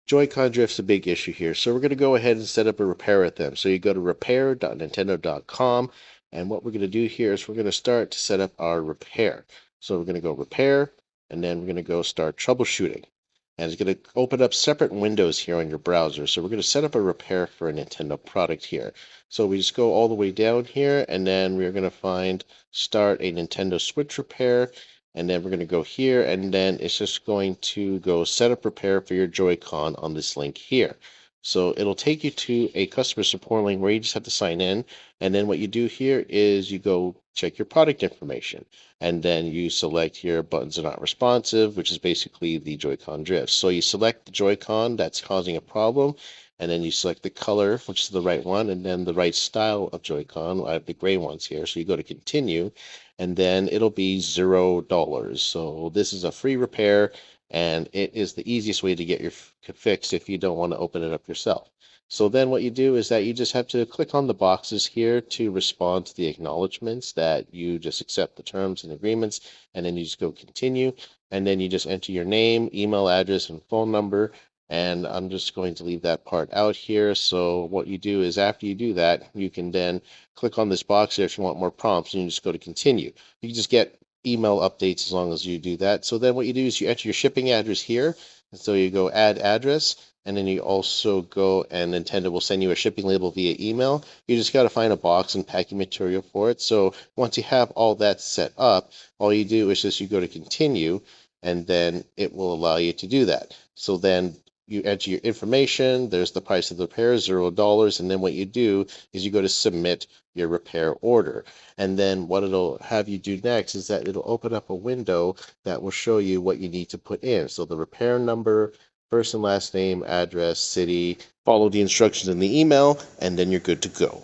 Joy-Con drift's a big issue here, so we're going to go ahead and set up a repair with them. So you go to repair.nintendo.com, and what we're going to do here is we're going to start to set up our repair. So we're going to go repair, and then we're going to go start troubleshooting. And it's going to open up separate windows here on your browser. So we're going to set up a repair for a Nintendo product here. So we just go all the way down here, and then we're going to find start a Nintendo Switch repair. And then we're going to go here, and then it's just going to go set up repair for your Joy-Con on this link here. So it'll take you to a customer support link where you just have to sign in. And then what you do here is you go check your product information. And then you select here buttons are not responsive, which is basically the Joy-Con drift. So you select the Joy-Con that's causing a problem, and then you select the color, which is the right one, and then the right style of Joy-Con. I have the gray ones here. So you go to continue, and then it'll be $0. So this is a free repair, and it is the easiest way to get your fixed if you don't want to open it up yourself. So then what you do is that you just have to click on the boxes here to respond to the acknowledgments that you just accept the terms and agreements, and then you just go continue, and then you just enter your name, email address, and phone number. And I'm just going to leave that part out here. So what you do is after you do that, you can then click on this box here if you want more prompts, and you just go to continue. You can just get email updates as long as you do that. So then what you do is you enter your shipping address here. And so you go add address, and then you also go and Nintendo will send you a shipping label via email. You just got to find a box and packing material for it. So once you have all that set up, all you do is just you go to continue, and then it will allow you to do that. So then you enter your information, there's the price of the repair, $0, and then what you do is you go to submit your repair order. And then what it'll have you do next is that it'll open up a window that will show you what you need to put in. So the repair number, first and last name, address, city, follow the instructions in the email, and then you're good to go.